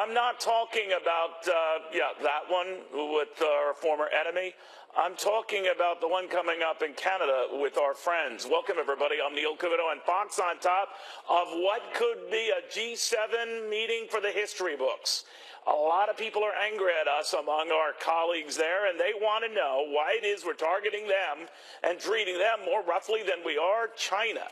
I'm not talking about, that one with our former enemy. I'm talking about the one coming up in Canada with our friends. Welcome, everybody. I'm Neil Cavuto, and Fox on top of what could be a G7 meeting for the history books. A lot of people are angry at us among our colleagues there, and they want to know why it is we're targeting them and treating them more roughly than we are China.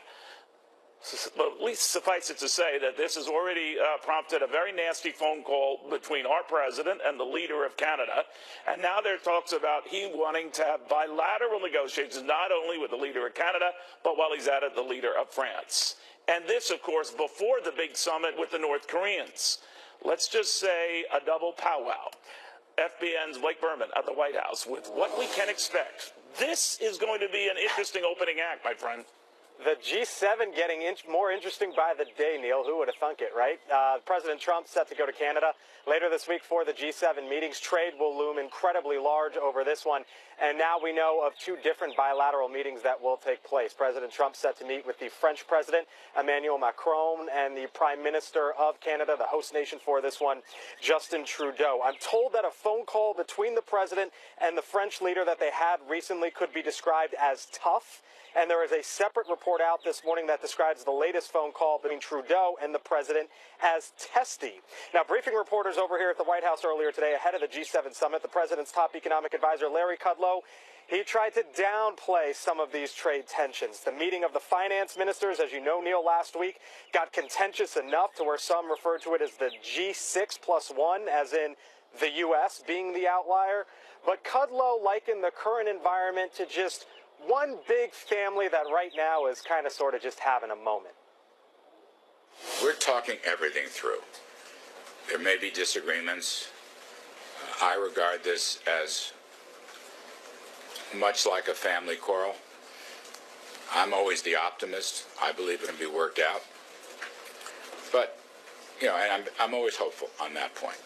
But at least suffice it to say that this has already prompted a very nasty phone call between our president and the leader of Canada. And now there are talks about he wanting to have bilateral negotiations, not only with the leader of Canada, but while he's at it, the leader of France. And this, of course, before the big summit with the North Koreans. Let's just say a double powwow. FBN's Blake Berman at the White House with what we can expect. This is going to be an interesting opening act, my friend. The G7 getting more interesting by the day, Neil. Who would have thunk it, right? President Trump set to go to Canada later this week for the G7 meetings. Trade will loom incredibly large over this one. And now we know of two different bilateral meetings that will take place. President Trump set to meet with the French President, Emmanuel Macron, and the Prime Minister of Canada, the host nation for this one, Justin Trudeau. I'm told that a phone call between the President and the French leader that they had recently could be described as tough. And there is a separate report out this morning that describes the latest phone call between Trudeau and the president as testy. Now, briefing reporters over here at the White House earlier today ahead of the G7 summit, the president's top economic advisor, Larry Kudlow, he tried to downplay some of these trade tensions. The meeting of the finance ministers, as you know, Neil, last week, got contentious enough to where some referred to it as the G6+1, as in the U.S. being the outlier. But Kudlow likened the current environment to just one big family that right now is kind of sort of just having a moment. We're talking everything through. There may be disagreements. I regard this as much like a family quarrel. I'm always the optimist. I believe it can be worked out. But, and I'm always hopeful on that point.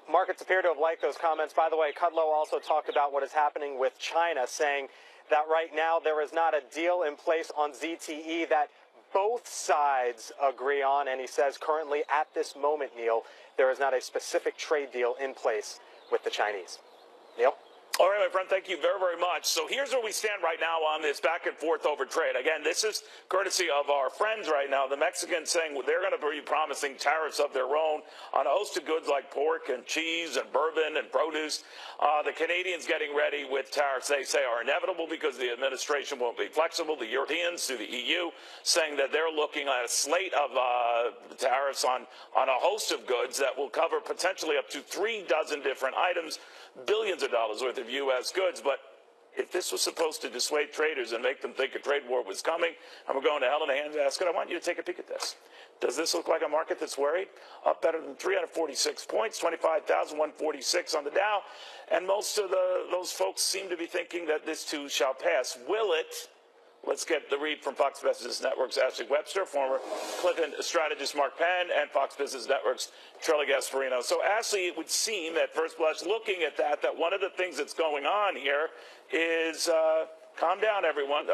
Markets appear to have liked those comments. By the way, Kudlow also talked about what is happening with China, saying that right now there is not a deal in place on ZTE that both sides agree on. And he says currently at this moment, Neil, there is not a specific trade deal in place with the Chinese. Neil? All right, my friend, thank you very, very much. So here's where we stand right now on this back and forth over trade. Again, this is courtesy of our friends right now, the Mexicans saying they're going to be promising tariffs of their own on a host of goods like pork and cheese and bourbon and produce. The Canadians getting ready with tariffs they say are inevitable because the administration won't be flexible. The Europeans through the EU saying that they're looking at a slate of tariffs on a host of goods that will cover potentially up to 36 different items, billions of dollars worth of U.S. goods. But if this was supposed to dissuade traders and make them think a trade war was coming, and we're going to hell in a handbasket, I want you to take a peek at this. Does this look like a market that's worried? Up better than 346 points, 25,146 on the Dow. And most of those folks seem to be thinking that this too shall pass. Will it? Let's get the read from Fox Business Network's Ashley Webster, former Clinton strategist Mark Penn, and Fox Business Network's Trella Gasparino. So, Ashley, it would seem at first blush, looking at that one of the things that's going on here is calm down, everyone.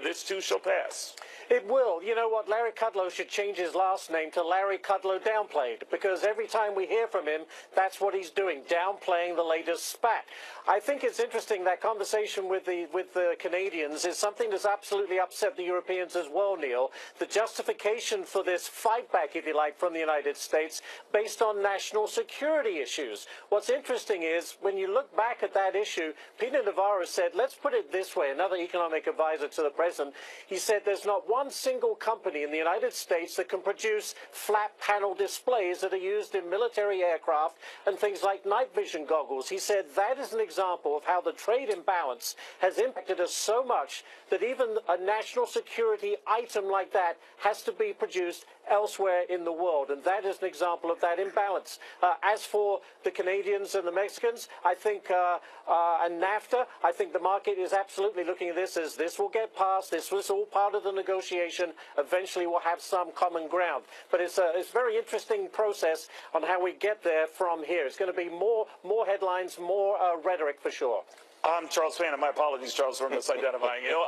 This too shall pass. It will. You know what? Larry Kudlow should change his last name to Larry Kudlow Downplayed, because every time we hear from him, that's what he's doing, downplaying the latest spat. I think it's interesting that conversation with the Canadians is something that's absolutely upset the Europeans as well, Neil. The justification for this fight back, if you like, from the United States based on national security issues. What's interesting is when you look back at that issue, Peter Navarro said, let's put it this way, another economic advisor to the president, he said there's not one single company in the United States that can produce flat panel displays that are used in military aircraft and things like night vision goggles. He said that is an example of how the trade imbalance has impacted us so much that even a national security item like that has to be produced elsewhere in the world, and that is an example of that imbalance. As for the Canadians and the Mexicans, I think, and NAFTA, I think the market is absolutely looking at this as this will get passed. This was all part of the negotiation. Eventually, we'll have some common ground. But it's a very interesting process on how we get there from here. It's going to be more headlines, more rhetoric for sure. I'm Charles Payne, and my apologies, Charles, for misidentifying you.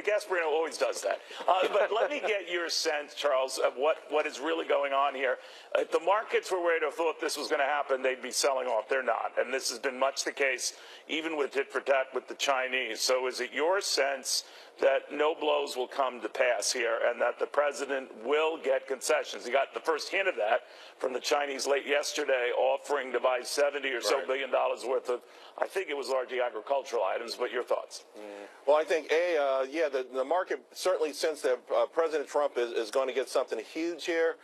Gasparino always does that. But let me get your sense, Charles, of what is really going on here. If the markets were ready to have thought this was going to happen, they'd be selling off. They're not. And this has been much the case, even with tit for tat with the Chinese. So is it your sense that no blows will come to pass here and that the president will get concessions? He got the first hint of that from the Chinese late yesterday, offering to buy $70 or so billion worth of, I think it was largely agricultural items, but your thoughts? Well, I think, the market certainly sensed that President Trump is going to get something huge here.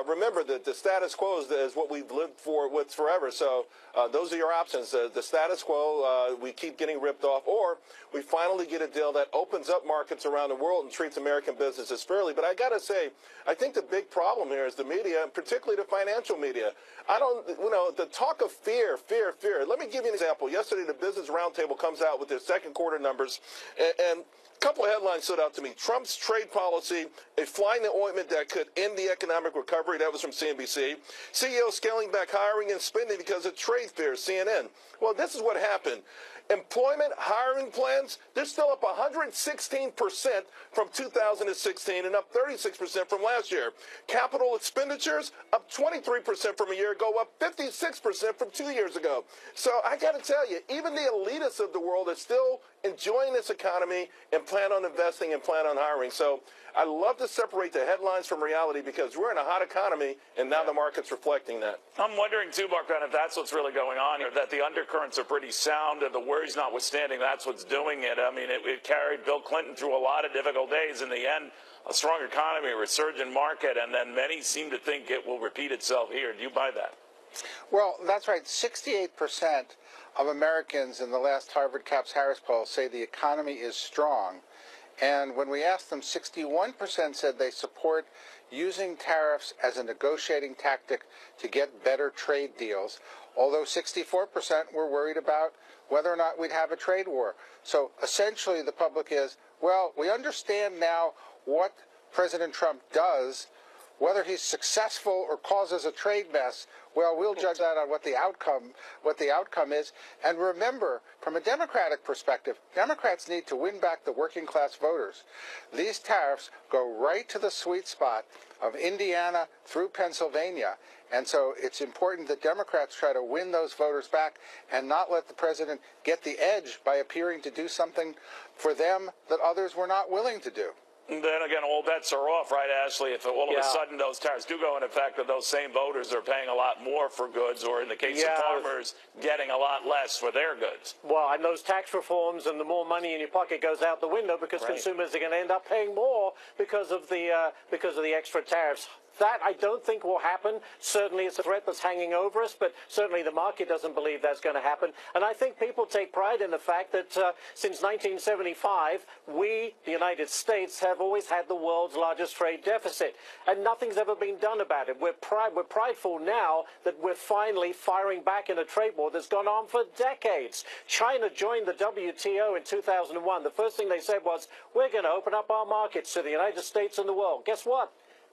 Remember that the status quo is what we've lived with forever. So those are your options. The status quo, we keep getting ripped off, or we finally get a deal that opens up markets around the world and treats American businesses fairly. But I got to say, I think the big problem here is the media, and particularly the financial media. The talk of fear. Let me give you an example. Yesterday, the Business Roundtable comes out with their second quarter numbers, and a couple of headlines stood out to me. Trump's trade policy, a fly in the ointment that could end the economic recovery. That was from CNBC. CEO scaling back hiring and spending because of trade fears, CNN. Well, this is what happened. Employment hiring plans, they're still up 116% from 2016 and up 36% from last year. Capital expenditures up 23% from a year ago, up 56% from 2 years ago. So I got to tell you, even the elitists of the world are still enjoying this economy and plan on investing and plan on hiring. So I love to separate the headlines from reality because we're in a hot economy, and now the market's reflecting that. I'm wondering, too, Mark, if that's what's really going on here, that the undercurrents are pretty sound and the worries notwithstanding, that's what's doing it. I mean, it carried Bill Clinton through a lot of difficult days. In the end, a strong economy, a resurgent market, and then many seem to think it will repeat itself here. Do you buy that? Well, that's right. 68% of Americans in the last Harvard Caps Harris poll say the economy is strong. And when we asked them, 61% said they support using tariffs as a negotiating tactic to get better trade deals, although 64% were worried about whether or not we'd have a trade war. So essentially the public is, well, we understand now what President Trump does. Whether he's successful or causes a trade mess, well, we'll judge that on what the outcome is. And remember, from a Democratic perspective, Democrats need to win back the working class voters. These tariffs go right to the sweet spot of Indiana through Pennsylvania. And so it's important that Democrats try to win those voters back and not let the president get the edge by appearing to do something for them that others were not willing to do. Then again, all bets are off, right, Ashley? If all of a sudden those tariffs do go in effect, that those same voters are paying a lot more for goods, or in the case of farmers, getting a lot less for their goods. Well, and those tax reforms and the more money in your pocket goes out the window because consumers are going to end up paying more because of the extra tariffs. That I don't think will happen. Certainly it's a threat that's hanging over us, but certainly the market doesn't believe that's going to happen. And I think people take pride in the fact that since 1975, we, the United States, have always had the world's largest trade deficit. And nothing's ever been done about it. We're prideful now that we're finally firing back in a trade war that's gone on for decades. China joined the WTO in 2001. The first thing they said was, we're going to open up our markets to the United States and the world. Guess what?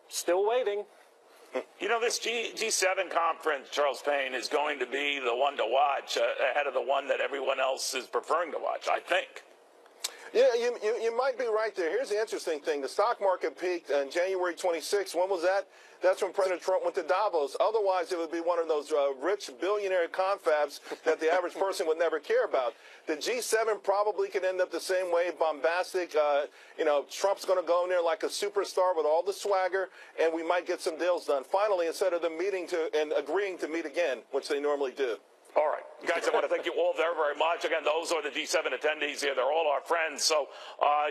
Still waiting. You know, this G7 conference, Charles Payne, is going to be the one to watch ahead of the one that everyone else is preferring to watch, I think. Yeah, you might be right there. Here's the interesting thing. The stock market peaked on January 26th. When was that? That's when President Trump went to Davos. Otherwise, it would be one of those rich billionaire confabs that the average person would never care about. The G7 probably could end up the same way, bombastic. Trump's going to go in there like a superstar with all the swagger, and we might get some deals done. Finally, instead of them meeting and agreeing to meet again, which they normally do. All right. Guys, I want to thank you all very, very much. Again, those are the G7 attendees here. They're all our friends. So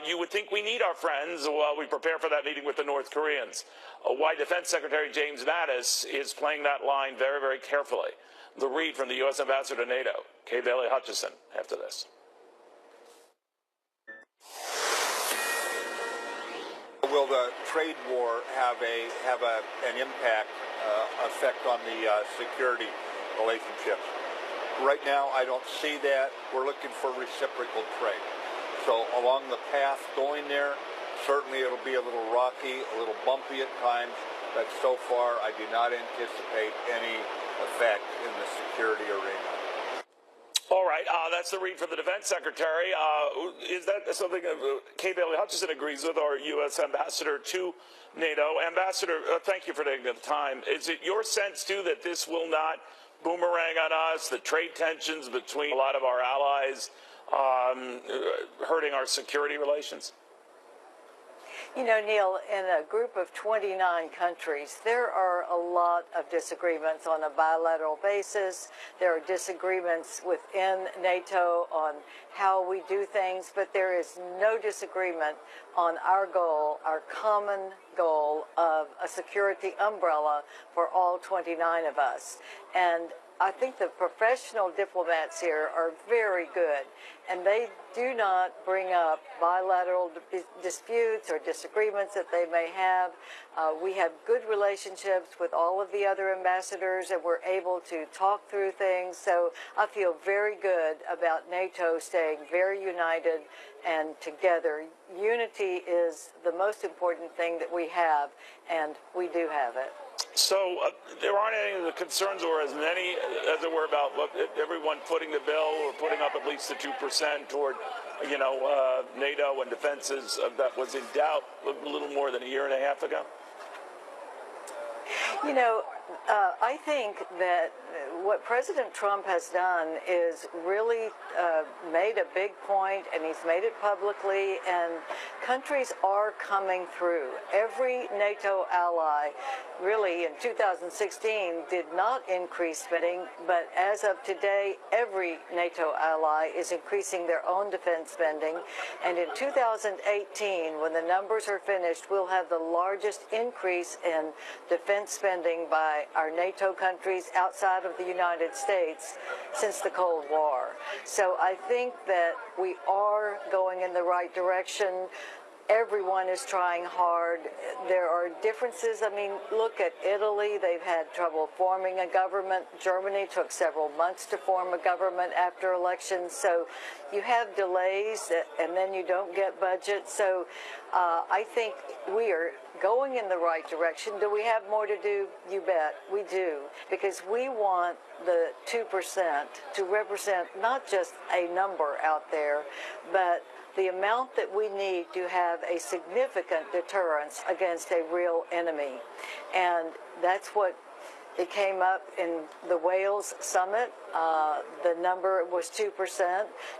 you would think we need our friends while we prepare for that meeting with the North Koreans. Why Defense Secretary James Mattis is playing that line very, very carefully. The read from the U.S. Ambassador to NATO, Kay Bailey Hutchison, after this. Will the trade war have an impact, effect on the security relationships? Right now, I don't see that. We're looking for reciprocal trade. So along the path going there, certainly it'll be a little rocky, a little bumpy at times, but so far I do not anticipate any effect in the security arena. All right. right, that's the read for the defense secretary. Is that something Kay Bailey Hutchison agrees with, our U.S. ambassador to NATO? Ambassador, thank you for taking the time. Is it your sense, too, that this will not boomerang on us, the trade tensions between a lot of our allies hurting our security relations? You know, Neil, in a group of 29 countries, there are a lot of disagreements on a bilateral basis. There are disagreements within NATO on how we do things, but there is no disagreement on our goal, our common goal of a security umbrella for all 29 of us. And I think the professional diplomats here are very good, and they do not bring up bilateral disputes or disagreements that they may have. We have good relationships with all of the other ambassadors, and we're able to talk through things. So I feel very good about NATO staying very united and together. Unity is the most important thing that we have, and we do have it. So there aren't any of the concerns, or as many as there were, about everyone footing the bill or putting up at least the 2% toward, NATO and defenses that was in doubt a little more than a year and a half ago? You know, I think that what President Trump has done is really made a big point, and he's made it publicly, and countries are coming through. Every NATO ally really in 2016 did not increase spending, but as of today, every NATO ally is increasing their own defense spending. And in 2018, when the numbers are finished, we'll have the largest increase in defense spending by our NATO countries outside of the United States since the Cold War. So I think that we are going in the right direction. Everyone is trying hard. There are differences. I mean, look at Italy. They've had trouble forming a government. Germany took several months to form a government after elections. So you have delays, and then you don't get budget. So I think we are going in the right direction. Do we have more to do? You bet. We do. Because we want the 2% to represent not just a number out there, but the amount that we need to have a significant deterrence against a real enemy. And that's what it came up in the Wales summit. The number was 2%.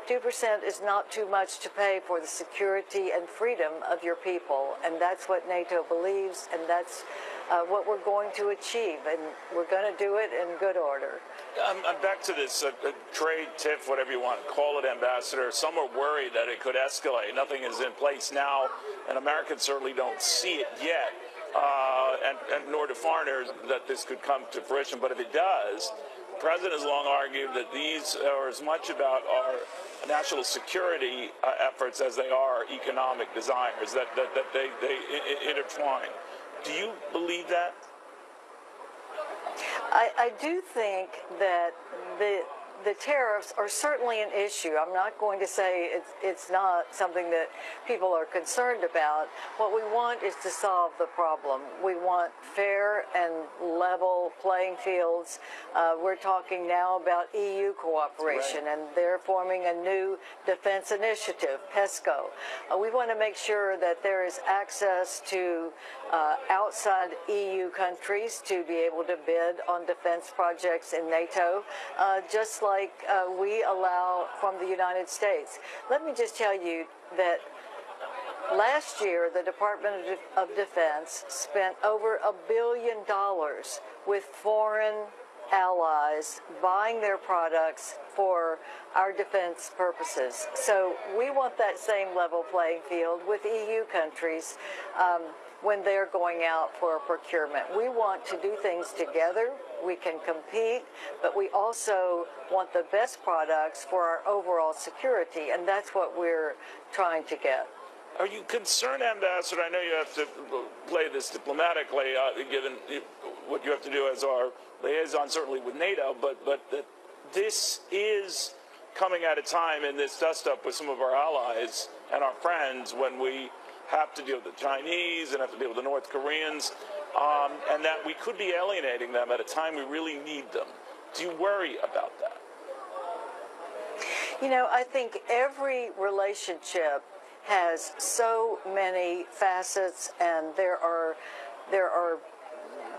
2% is not too much to pay for the security and freedom of your people. And that's what NATO believes, and that's what we're going to achieve. And we're going to do it in good order. I'm back to this trade tiff, whatever you want to call it, Ambassador. Some are worried that it could escalate. Nothing is in place now, and Americans certainly don't see it yet, and nor do foreigners, that this could come to fruition. But if it does, the President has long argued that these are as much about our national security efforts as they are economic desires, that they intertwine. Do you believe that? I do think that the tariffs are certainly an issue. I'm not going to say it's not something that people are concerned about. What we want is to solve the problem. We want fair and level playing fields. We're talking now about EU cooperation, and they're forming a new defense initiative, PESCO. We want to make sure that there is access to outside EU countries to be able to bid on defense projects in NATO, just like we allow from the United States. Let me just tell you that last year, the Department of Defense spent over $1 billion with foreign allies buying their products for our defense purposes. So we want that same level playing field with EU countries when they're going out for a procurement. We want to do things together. We can compete, but we also want the best products for our overall security, and that's what we're trying to get. Are you concerned, Ambassador? I know you have to play this diplomatically, given what you have to do as our liaison, certainly with NATO, but that this is coming at a time in this dust-up with some of our allies and our friends when we have to deal with the Chinese and have to deal with the North Koreans, and that we could be alienating them at a time we really need them. Do you worry about that? You know, I think every relationship has so many facets, and there are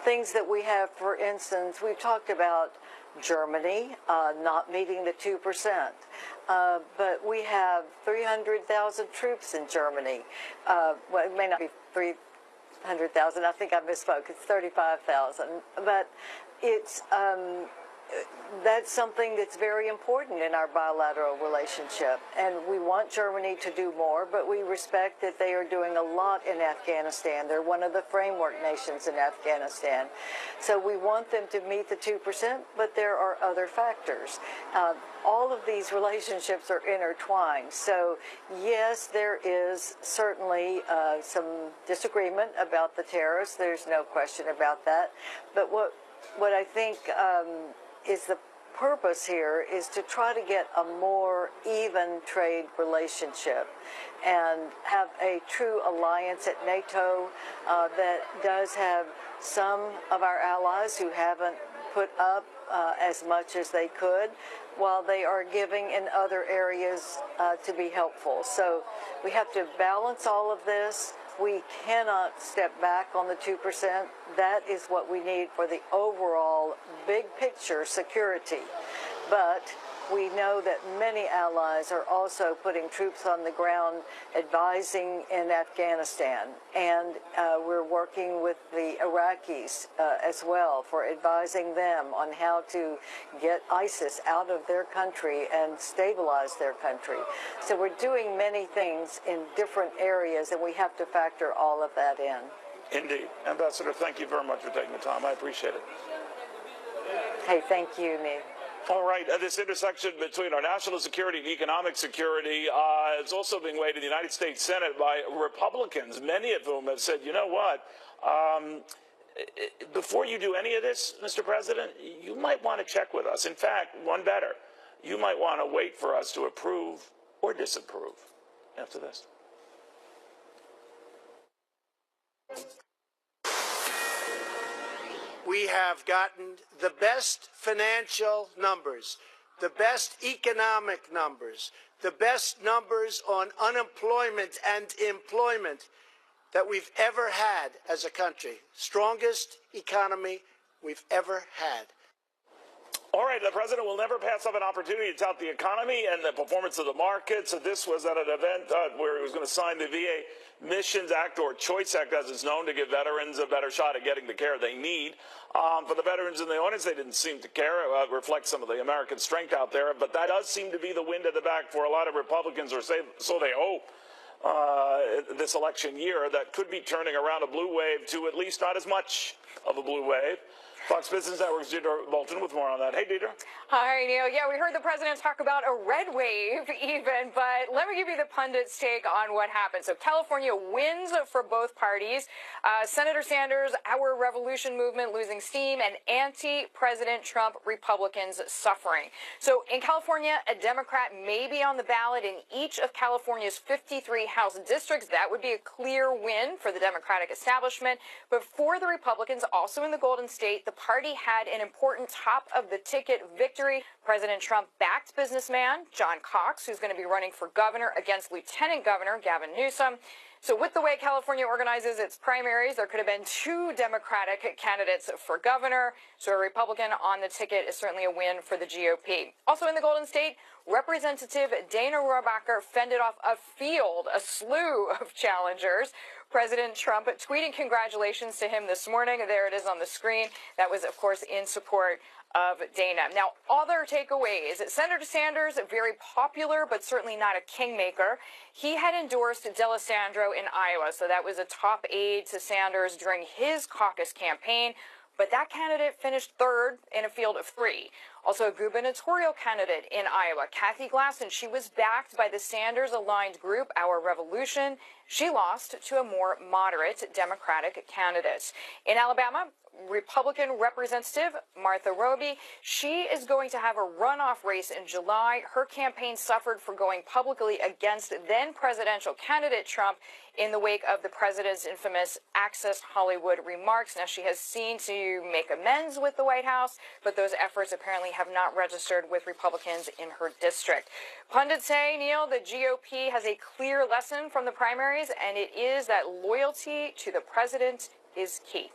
things that we have. For instance, we've talked about Germany not meeting the 2%, but we have 300,000 troops in Germany. Well, it may not be 300,000. I think I misspoke. It's 35,000, but it's that's something that's very important in our bilateral relationship, and we want Germany to do more, but we respect that they are doing a lot in Afghanistan. They're one of the framework nations in Afghanistan, so we want them to meet the 2%, but there are other factors. All of these relationships are intertwined, so yes, there is certainly some disagreement about the tariffs. There's no question about that, but what I think is the purpose here is to try to get a more even trade relationship and have a true alliance at NATO that does have some of our allies who haven't put up as much as they could, while they are giving in other areas to be helpful. So we have to balance all of this. We cannot step back on the 2%. That is what we need for the overall big picture security. But we know that many allies are also putting troops on the ground, advising in Afghanistan. And we're working with the Iraqis as well for advising them on how to get ISIS out of their country and stabilize their country. So we're doing many things in different areas, and we have to factor all of that in. Indeed. Ambassador, thank you very much for taking the time. I appreciate it. Hey, thank you, Nick. All right, this intersection between our national security and economic security is also being weighed in the United States Senate by Republicans, many of whom have said, you know what, before you do any of this, Mr. President, you might want to check with us. In fact, one better, you might want to wait for us to approve or disapprove after this. We have gotten the best financial numbers, the best economic numbers, the best numbers on unemployment and employment that we've ever had as a country. Strongest economy we've ever had. All right, the president will never pass up an opportunity to tout the economy and the performance of the markets. This was at an event where he was going to sign the VA Missions Act, or Choice Act as it's known, to give veterans a better shot at getting the care they need. For the veterans in the audience, they didn't seem to care. It reflects some of the American strength out there, but that does seem to be the wind at the back for a lot of Republicans, or so they hope, this election year, that could be turning around a blue wave to at least not as much of a blue wave. Fox Business Network's Deidre Bolton with more on that. Hey, Deidre. Hi, Neil. Yeah, we heard the president talk about a red wave even, but let me give you the pundit's take on what happened. So California wins for both parties. Senator Sanders, Our Revolution movement losing steam, and anti-President Trump Republicans suffering. So in California, a Democrat may be on the ballot in each of California's 53 House districts. That would be a clear win for the Democratic establishment. But for the Republicans, also in the Golden State, the party had an important top-of-the-ticket victory. President Trump backed businessman John Cox, who's going to be running for governor against Lieutenant Governor Gavin Newsom. So with the way California organizes its primaries, there could have been 2 Democratic candidates for governor. So a Republican on the ticket is certainly a win for the GOP. Also in the Golden State, Representative Dana Rohrabacher fended off a slew of challengers. President Trump tweeting congratulations to him this morning. There it is on the screen. That was, of course, in support of Dana. Now, other takeaways. Senator Sanders, very popular, but certainly not a kingmaker. He had endorsed D'Alessandro in Iowa, so that was a top aide to Sanders during his caucus campaign. But that candidate finished 3rd in a field of 3. Also, a gubernatorial candidate in Iowa, Kathy Glasson, she was backed by the Sanders-aligned group, Our Revolution. She lost to a more moderate Democratic candidate. In Alabama, Republican Representative Martha Roby. She is going to have a runoff race in July. Her campaign suffered for going publicly against then presidential candidate Trump in the wake of the president's infamous Access Hollywood remarks. Now, she has seen to make amends with the White House, but those efforts apparently have not registered with Republicans in her district. Pundits say, Neil, the GOP has a clear lesson from the primaries, and it is that loyalty to the president is key.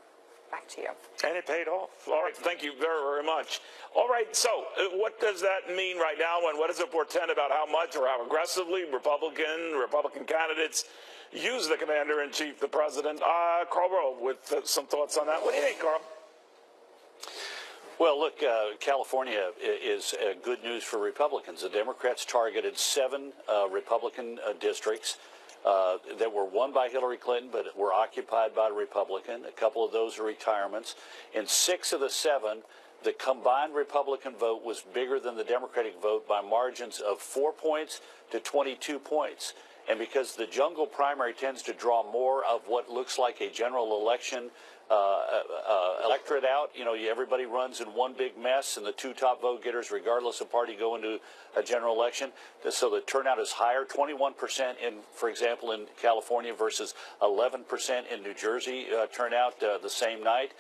Back to you. And it paid off. All right, thank you very, very much. All right, so what does that mean right now, and what does it portend about how much or how aggressively Republican candidates use the commander-in-chief, the president? Karl Rove, with some thoughts on that. What do you think, Karl? Well, look, California is good news for Republicans. The Democrats targeted 7 Republican districts that were won by Hillary Clinton but were occupied by a Republican. A couple of those are retirements. In 6 of the 7, the combined Republican vote was bigger than the Democratic vote by margins of 4 points to 22 points. And because the jungle primary tends to draw more of what looks like a general election electorate out, everybody runs in one big mess, and the 2 top vote getters, regardless of party, go into a general election. So the turnout is higher, 21% for example, in California versus 11% in New Jersey turnout the same night.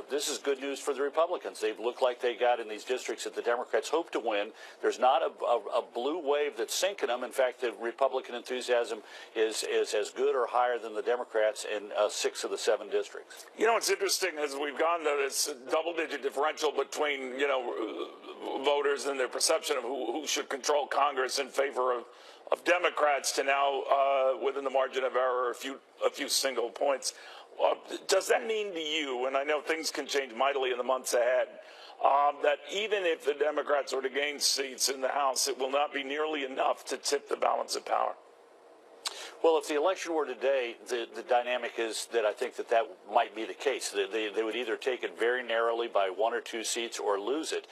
This is good news for the Republicans. They've looked like they got in these districts that the Democrats hope to win. There's not a blue wave that's sinking them. In fact, the Republican enthusiasm is as good or higher than the Democrats in 6 of the 7 districts. It's interesting as we've gone to this double-digit differential between, voters and their perception of who should control Congress in favor of Democrats to now within the margin of error a few single points. Does that mean to you, and I know things can change mightily in the months ahead, that even if the Democrats were to gain seats in the House, it will not be nearly enough to tip the balance of power? Well, if the election were today, the dynamic is that I think that might be the case. They would either take it very narrowly by 1 or 2 seats or lose it.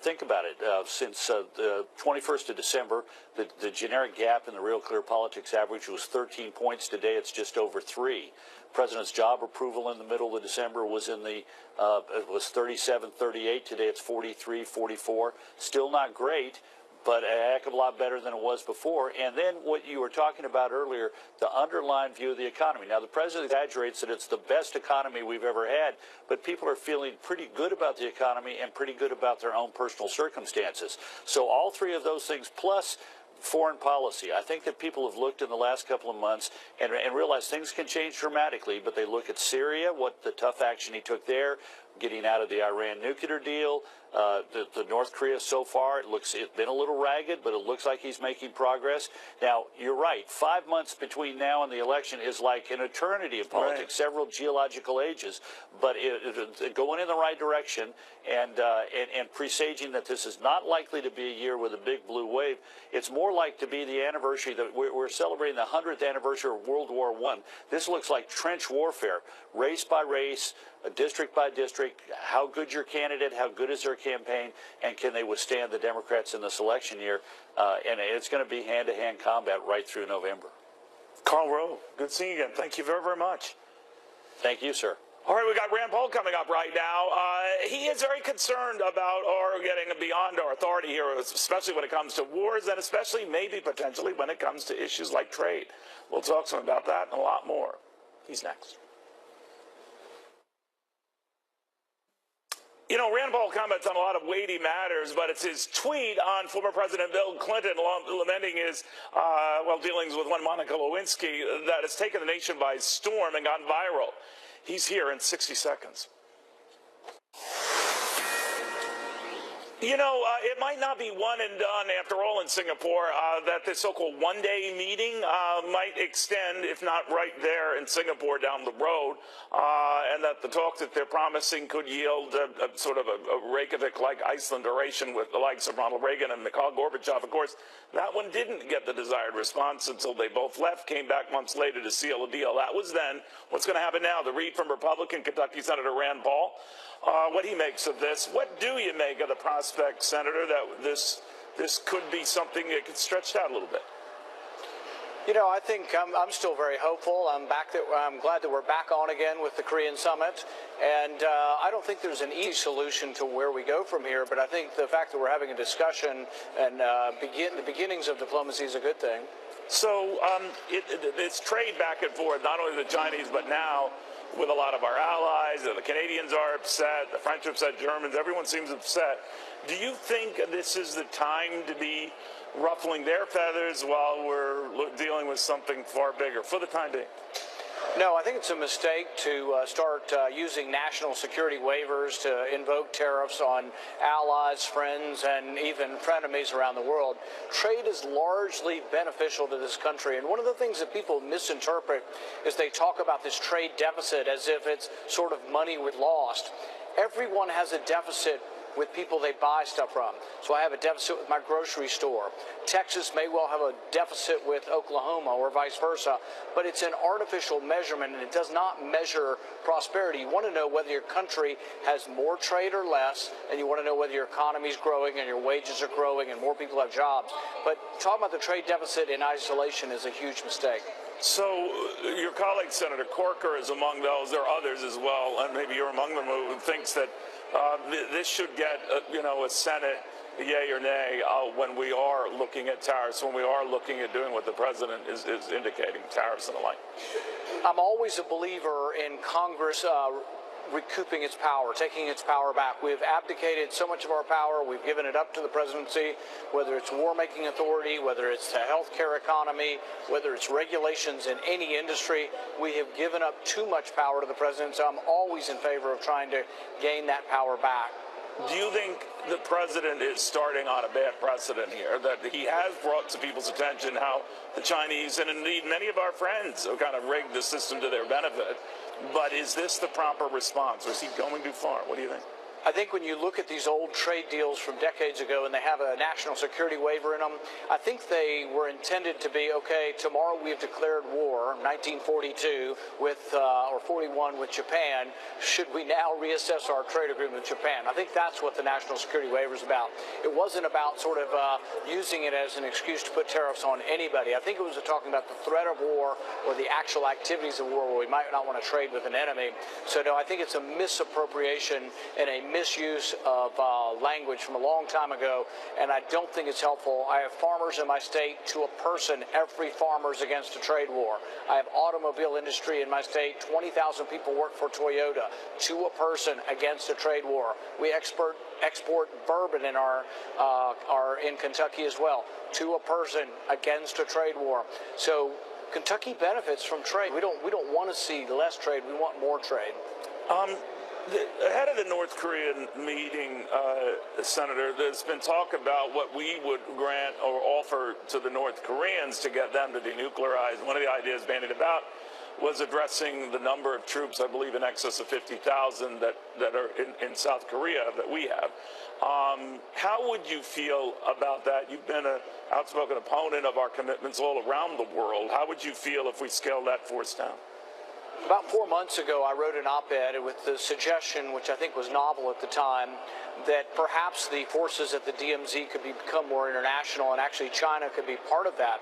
Think about it. Since the 21st of December, the generic gap in the Real Clear Politics average was 13 points. Today, it's just over 3. President's job approval in the middle of December was was 37-38. Today, it's 43-44. Still not great, but a heck of a lot better than it was before. And then what you were talking about earlier, the underlying view of the economy. Now, the president exaggerates that it's the best economy we've ever had, but people are feeling pretty good about the economy and pretty good about their own personal circumstances. So all 3 of those things, plus foreign policy. I think that people have looked in the last couple of months and realized things can change dramatically, but they look at Syria, what the tough action he took there, getting out of the Iran nuclear deal, the North Korea so far, it's been a little ragged, but it looks like he's making progress. Now, you're right. 5 months between now and the election is like an eternity of politics, right. Several geological ages, but going in the right direction and presaging that this is not likely to be a year with a big blue wave. It's more like to be the anniversary that we're celebrating the 100th anniversary of World War I. This looks like trench warfare, race by race, district by district. How good your candidate, how good is their campaign, and can they withstand the Democrats in this election year? And it's going to be hand-to-hand combat right through November. Karl Rove, good seeing you again. Thank you very, very much. Thank you, sir. All right, we got Rand Paul coming up right now. He is very concerned about our getting beyond our authority here, especially when it comes to wars and especially maybe potentially when it comes to issues like trade. We'll talk to him about that and a lot more. He's next. Rand Paul comments on a lot of weighty matters, but it's his tweet on former President Bill Clinton lamenting his, dealings with one Monica Lewinsky that has taken the nation by storm and gone viral. He's here in 60 seconds. It might not be one and done after all in Singapore, that this so-called one-day meeting might extend, if not right there in Singapore down the road, and that the talks that they're promising could yield a sort of a Reykjavik-like Iceland duration with the likes of Ronald Reagan and Mikhail Gorbachev. Of course, that one didn't get the desired response until they both left, came back months later to seal a deal. That was then. What's going to happen now? The read from Republican Kentucky Senator Rand Paul. What he makes of this. What do you make of the prospect, Senator, that this could be something that gets stretched out a little bit? You know, I think I'm still very hopeful. I'm glad that we're back on again with the Korean summit, and I don't think there's an easy solution to where we go from here. But I think the fact that we're having a discussion and the beginnings of diplomacy is a good thing. So it's trade back and forth, not only the Chinese, but now with a lot of our allies. The Canadians are upset, the French are upset, Germans, everyone seems upset. Do you think this is the time to be ruffling their feathers while we're dealing with something far bigger for the time being? No, I think it's a mistake to start using national security waivers to invoke tariffs on allies, friends, and even frenemies around the world. Trade is largely beneficial to this country, and one of the things that people misinterpret is they talk about this trade deficit as if it's sort of money we've lost. Everyone has a deficit with people they buy stuff from. So I have a deficit with my grocery store. Texas may well have a deficit with Oklahoma or vice versa, but it's an artificial measurement and it does not measure prosperity. You want to know whether your country has more trade or less, and you want to know whether your economy is growing and your wages are growing and more people have jobs. But talking about the trade deficit in isolation is a huge mistake. So your colleague, Senator Corker, is among those. There are others as well, and maybe you're among them, who thinks that this should get, a Senate yay or nay when we are looking at tariffs, when we are looking at doing what the president is indicating, tariffs and the like. I'm always a believer in Congress recouping its power, taking its power back. We've abdicated so much of our power. We've given it up to the presidency, whether it's war-making authority, whether it's the healthcare economy, whether it's regulations in any industry. We have given up too much power to the president, so I'm always in favor of trying to gain that power back. Do you think the president is starting on a bad precedent here, that he has brought to people's attention how the Chinese, and indeed many of our friends, have kind of rigged the system to their benefit? But is this the proper response, or is he going too far? What do you think? I think when you look at these old trade deals from decades ago and they have a national security waiver in them, I think they were intended to be, okay, tomorrow we've declared war, 1942 with, or 41 with Japan. Should we now reassess our trade agreement with Japan? I think that's what the national security waiver is about. It wasn't about sort of using it as an excuse to put tariffs on anybody. I think it was talking about the threat of war or the actual activities of war where we might not want to trade with an enemy. So no, I think it's a misappropriation and a misuse of language from a long time ago, and I don't think it's helpful. I have farmers in my state. To a person, every farmer is against a trade war. I have automobile industry in my state. 20,000 people work for Toyota. To a person, against a trade war. We export bourbon in in Kentucky as well. To a person, against a trade war. So Kentucky benefits from trade. We don't want to see less trade. We want more trade. Ahead of the North Korean meeting, Senator, there's been talk about what we would grant or offer to the North Koreans to get them to denuclearize. One of the ideas bandied about was addressing the number of troops, I believe in excess of 50,000 that are in South Korea that we have. How would you feel about that? You've been an outspoken opponent of our commitments all around the world. How would you feel if we scaled that force down? About 4 months ago, I wrote an op-ed with the suggestion, which I think was novel at the time, that perhaps the forces at the DMZ could become more international, and actually China could be part of that.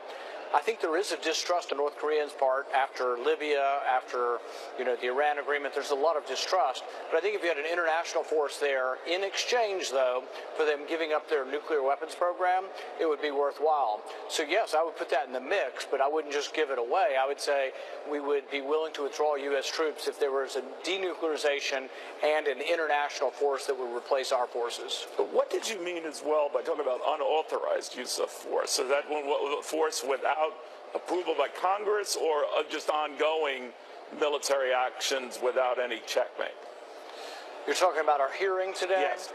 I think there is a distrust on North Koreans' part after Libya, after the Iran agreement. There's a lot of distrust. But I think if you had an international force there, in exchange, though, for them giving up their nuclear weapons program, it would be worthwhile. So, yes, I would put that in the mix, but I wouldn't just give it away. I would say we would be willing to withdraw U.S. troops if there was a denuclearization and an international force that would replace our forces. But what did you mean as well by talking about unauthorized use of force? So that force without approval by Congress, or just ongoing military actions without any checkmate? You're talking about our hearing today? Yes.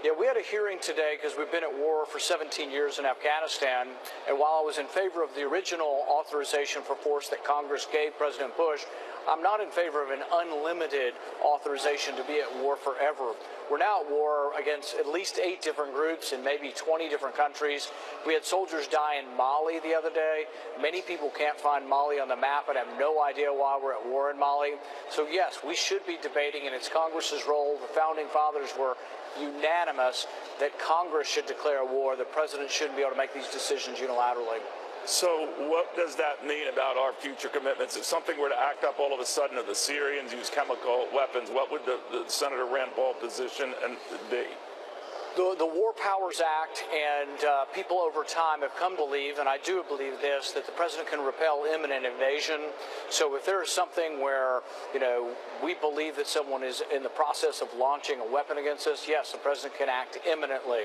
Yeah, we had a hearing today because we've been at war for 17 years in Afghanistan, and while I was in favor of the original authorization for force that Congress gave President Bush, I'm not in favor of an unlimited authorization to be at war forever. We're now at war against at least 8 different groups in maybe 20 different countries. We had soldiers die in Mali the other day. Many people can't find Mali on the map and have no idea why we're at war in Mali. So yes, we should be debating, and it's Congress's role. The founding fathers were unanimous that Congress should declare war. The president shouldn't be able to make these decisions unilaterally. So what does that mean about our future commitments? If something were to act up all of a sudden, if the Syrians use chemical weapons, what would the Senator Rand Paul position be? The War Powers Act and people over time have come to believe, and I do believe this, that the president can repel imminent invasion. So if there is something where, we believe that someone is in the process of launching a weapon against us, yes, the president can act imminently.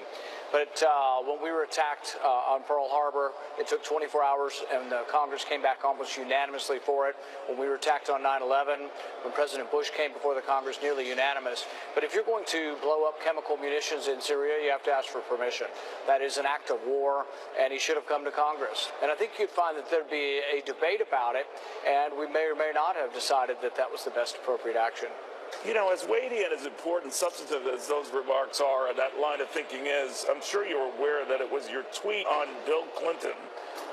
But when we were attacked on Pearl Harbor, it took 24 hours, and the Congress came back almost unanimously for it. When we were attacked on 9/11, when President Bush came before the Congress, nearly unanimous. But if you're going to blow up chemical munitions in Syria, you have to ask for permission. That is an act of war, and he should have come to Congress. And I think you'd find that there'd be a debate about it, and we may or may not have decided that that was the best appropriate action. As weighty and as important, substantive as those remarks are, and that line of thinking is, I'm sure you're aware that it was your tweet on Bill Clinton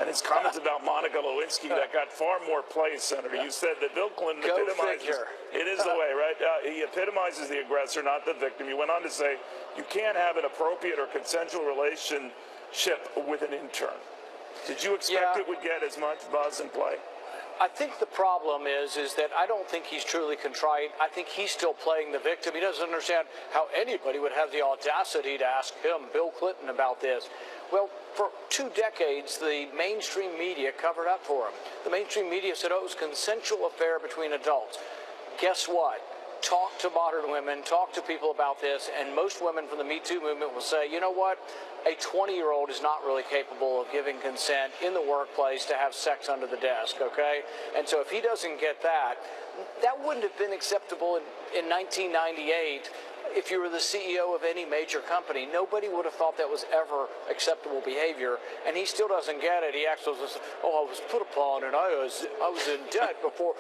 and his comments about Monica Lewinsky that got far more play, Senator. You said that Bill Clinton epitomizes, it is the way, right? He epitomizes the aggressor, not the victim. You went on to say, you can't have an appropriate or consensual relationship with an intern. Did you expect it would get as much buzz and play? I think the problem is that I don't think he's truly contrite. I think he's still playing the victim. He doesn't understand how anybody would have the audacity to ask him, Bill Clinton, about this. Well, for 2 decades, the mainstream media covered up for him. The mainstream media said, it was a consensual affair between adults. Guess what? Talk to modern women, talk to people about this, and most women from the Me Too movement will say, you know what? A 20-year-old is not really capable of giving consent in the workplace to have sex under the desk, okay? And so if he doesn't get that, that wouldn't have been acceptable in 1998 if you were the CEO of any major company. Nobody would have thought that was ever acceptable behavior, and he still doesn't get it. He actually says, I was put upon, and I was in debt before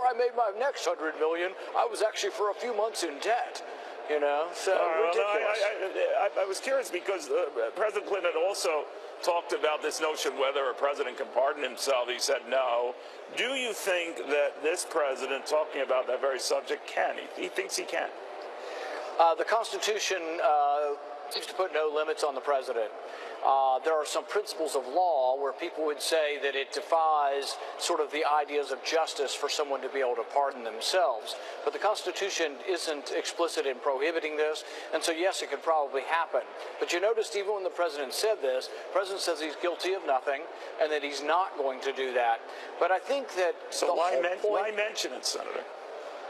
I made my next $100 million. I was actually for a few months in debt. So ridiculous. I was curious because President Clinton had also talked about this notion whether a president can pardon himself. He said no. Do you think that this president, talking about that very subject, can? He thinks he can. The Constitution seems to put no limits on the president. There are some principles of law where people would say that it defies sort of the ideas of justice for someone to be able to pardon themselves. But the Constitution isn't explicit in prohibiting this, and so yes, it could probably happen. But you noticed even when the president said this, the president says he's guilty of nothing and that he's not going to do that. But I think that why mention it, Senator?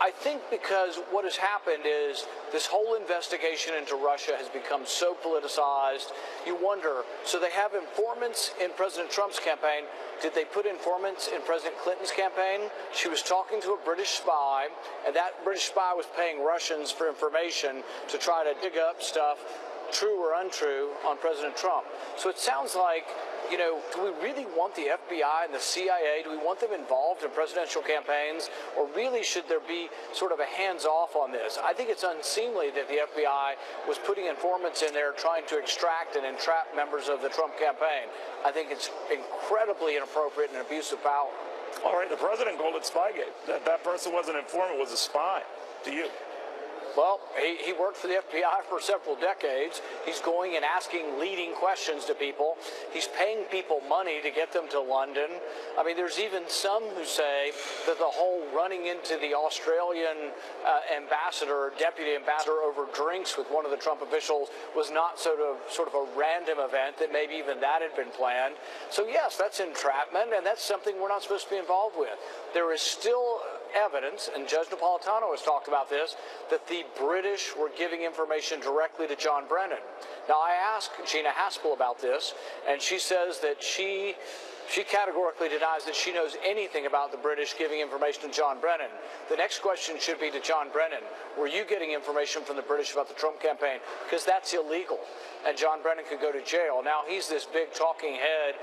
I think because what has happened is this whole investigation into Russia has become so politicized. You wonder, so they have informants in President Trump's campaign. Did they put informants in President Clinton's campaign? She was talking to a British spy, and that British spy was paying Russians for information to try to dig up stuff, true or untrue, on President Trump. So it sounds like, do we really want the FBI and the CIA? Do we want them involved in presidential campaigns? Or really should there be sort of a hands-off on this? I think it's unseemly that the FBI was putting informants in there trying to extract and entrap members of the Trump campaign. I think it's incredibly inappropriate and abuse of power. All right, the president called it Spygate. That person wasn't an informant, was a spy. To you? Well, he worked for the FBI for several decades. He's going and asking leading questions to people. He's paying people money to get them to London. I mean, there's even some who say that the whole running into the Australian ambassador, deputy ambassador, over drinks with one of the Trump officials was not sort of a random event, that maybe even that had been planned. So yes, that's entrapment, and that's something we're not supposed to be involved with. There is still evidence, and Judge Napolitano has talked about this, that the British were giving information directly to John Brennan. Now, I asked Gina Haspel about this, and she says that she categorically denies that she knows anything about the British giving information to John Brennan. The next question should be to John Brennan. Were you getting information from the British about the Trump campaign? Because that's illegal, and John Brennan could go to jail. Now, he's this big talking head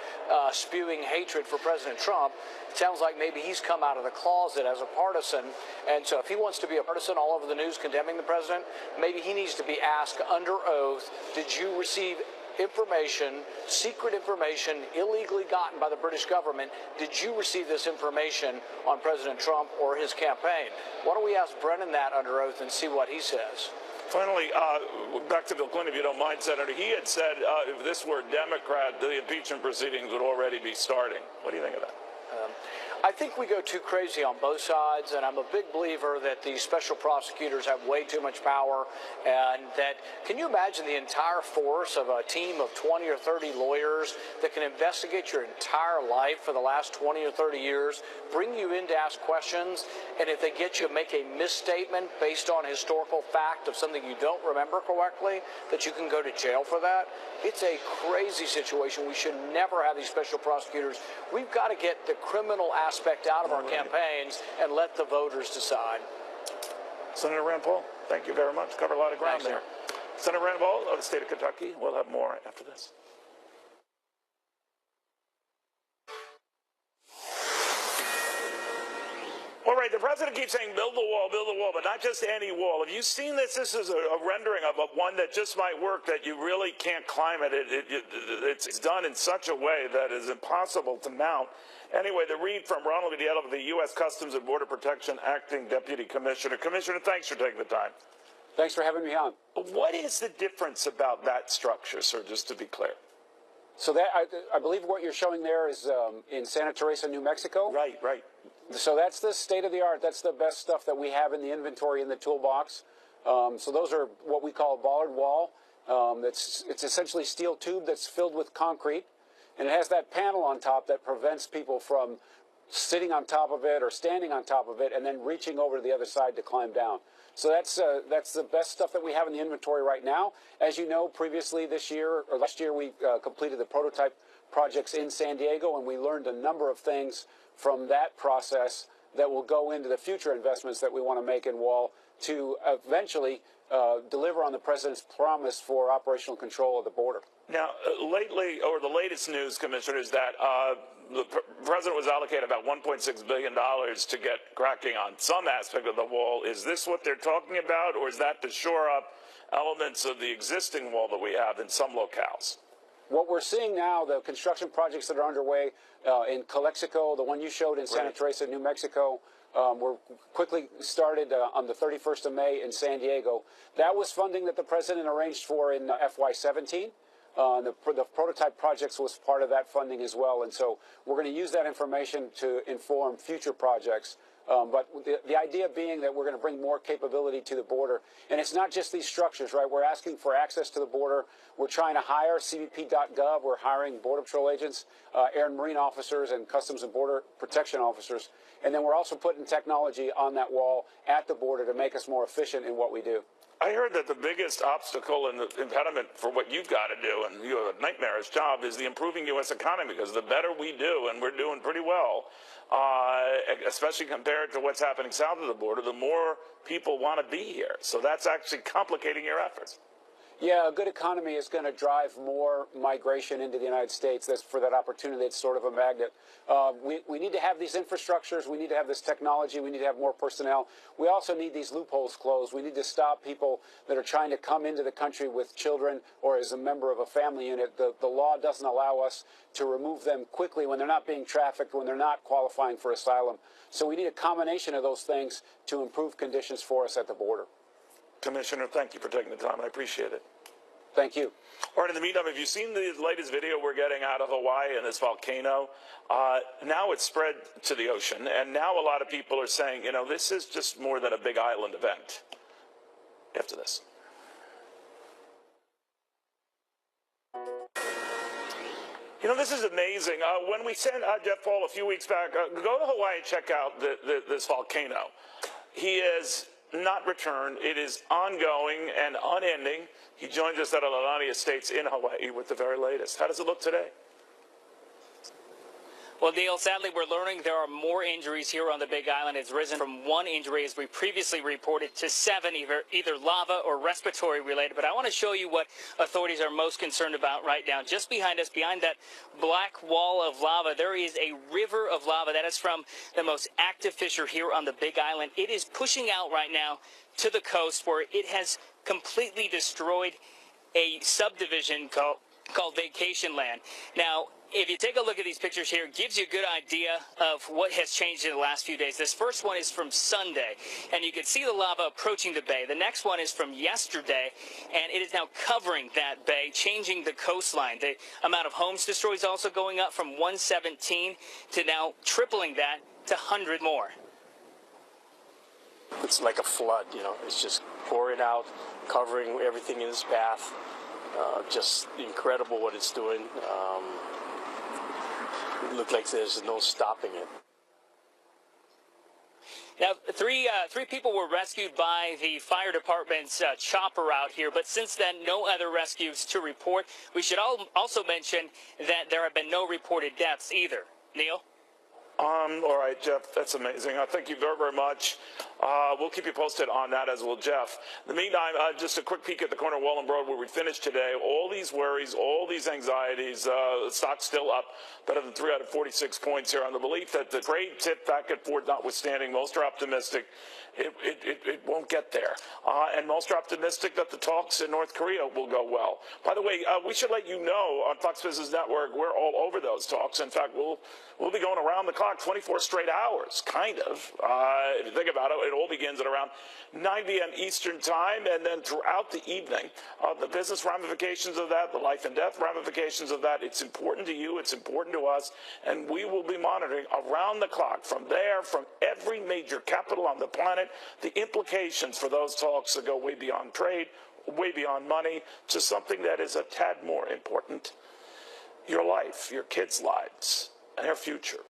spewing hatred for President Trump. It sounds like maybe he's come out of the closet as a partisan, and so if he wants to be a partisan all over the news condemning the president, maybe he needs to be asked under oath, did you receive information, secret information, illegally gotten by the British government? Did you receive this information on President Trump or his campaign? Why don't we ask Brennan that under oath and see what he says? Finally, back to Bill Clinton, if you don't mind, Senator. He had said if this were a Democrat, the impeachment proceedings would already be starting. What do you think of that? I think we go too crazy on both sides, and I'm a big believer that these special prosecutors have way too much power, and that, can you imagine the entire force of a team of 20 or 30 lawyers that can investigate your entire life for the last 20 or 30 years, bring you in to ask questions, and if they get you to make a misstatement based on historical fact of something you don't remember correctly, that you can go to jail for that? It's a crazy situation. We should never have these special prosecutors. We've got to get the criminal aspect out of our campaigns and let the voters decide. Senator Rand Paul, thank you very much. Covered a lot of ground there. Senator Rand Paul of the state of Kentucky. We'll have more after this. All right, the president keeps saying build the wall, but not just any wall. Have you seen this? This is a rendering of one that just might work, that you really can't climb it. It's done in such a way that is impossible to mount. Anyway, the read from Ronald Vidiello of the U.S. Customs and Border Protection Acting Deputy Commissioner. Commissioner, thanks for taking the time. Thanks for having me on. What is the difference about that structure, sir, just to be clear? So that I believe what you're showing there is in Santa Teresa, New Mexico. Right, right. So that's the state of the art. That's the best stuff that we have in the inventory in the toolbox. So those are what we call a bollard wall. It's essentially steel tube that's filled with concrete, and it has that panel on top that prevents people from sitting on top of it or standing on top of it and then reaching over to the other side to climb down. So that's the best stuff that we have in the inventory right now. As you know, previously this year or last year, we completed the prototype projects in San Diego, and we learned a number of things from that process that will go into the future investments that we want to make in wall to eventually deliver on the president's promise for operational control of the border. Now, lately, or the latest news, Commissioner, is that the president was allocated about $1.6 billion to get cracking on some aspect of the wall. Is this what they're talking about, or is that to shore up elements of the existing wall that we have in some locales? What we're seeing now, the construction projects that are underway in Calexico, the one you showed in Santa Teresa, New Mexico, were quickly started on the 31st of May in San Diego. That was funding that the president arranged for in FY17. The prototype projects was part of that funding as well, and so we're going to use that information to inform future projects. But the idea being that we're going to bring more capability to the border. And it's not just these structures, right? We're asking for access to the border. We're trying to hire CBP.gov. We're hiring Border Patrol agents, Air and Marine officers, and Customs and Border Protection officers. And then we're also putting technology on that wall at the border to make us more efficient in what we do. I heard that the biggest obstacle and the impediment for what you've got to do, and you have a nightmarish job, is the improving U.S. economy, because the better we do, and we're doing pretty well, especially compared to what's happening south of the border, the more people want to be here. So that's actually complicating your efforts. Yeah, a good economy is going to drive more migration into the United States. That's for that opportunity. It's sort of a magnet. We need to have these infrastructures. We need to have this technology. We need to have more personnel. We also need these loopholes closed. We need to stop people that are trying to come into the country with children or as a member of a family unit. The law doesn't allow us to remove them quickly when they're not being trafficked, when they're not qualifying for asylum. So we need a combination of those things to improve conditions for us at the border. Commissioner, thank you for taking the time. I appreciate it. Thank you. All right, in the meantime, have you seen the latest video we're getting out of Hawaii and this volcano? Now it's spread to the ocean, and now a lot of people are saying, you know, this is just more than a big island event. After this. You know, this is amazing. When we sent Jeff Paul a few weeks back, go to Hawaii and check out this volcano. He is not returned. It is ongoing and unending. He joins us at Alalani Estates in Hawaii with the very latest. How does it look today? Well, Neil, sadly, we're learning there are more injuries here on the Big Island. It's risen from 1 injury, as we previously reported, to 7, either lava or respiratory related. But I want to show you what authorities are most concerned about right now. Just behind us, behind that black wall of lava, there is a river of lava. That is from the most active fissure here on the Big Island. It is pushing out right now to the coast, where it has completely destroyed a subdivision called Vacation Land. Now, If you take a look at these pictures here, it gives you a good idea of what has changed in the last few days. This first one is from Sunday, and you can see the lava approaching the bay. The next one is from yesterday, and it is now covering that bay, changing the coastline. The amount of homes destroyed is also going up from 117 to now tripling that to 100 more. It's like a flood, you know. It's just pouring out, covering everything in its path. Just incredible what it's doing. It looked like there's no stopping it. Now, three people were rescued by the fire department's chopper out here, but since then, no other rescues to report. We should also mention that there have been no reported deaths either. Neil? All right, Jeff, that's amazing. Thank you very, very much. We'll keep you posted on that, as will Jeff. In the meantime, just a quick peek at the corner of Welland Road where we finished today. All these worries, all these anxieties, the stock's still up better than 3 out of 46 points here on the belief that the trade tip back and forth notwithstanding, most are optimistic it won't get there. And most are optimistic that the talks in North Korea will go well. By the way, we should let you know on Fox Business Network, we're all over those talks. In fact, we'll be going around the clock 24 straight hours, kind of. If you think about it, it all begins at around 9 p.m. Eastern time, and then throughout the evening, the business ramifications of that, the life and death ramifications of that, it's important to you, it's important to us, and we will be monitoring around the clock from there, from every major capital on the planet, the implications for those talks that go way beyond trade, way beyond money, to something that is a tad more important: your life, your kids' lives, and their future.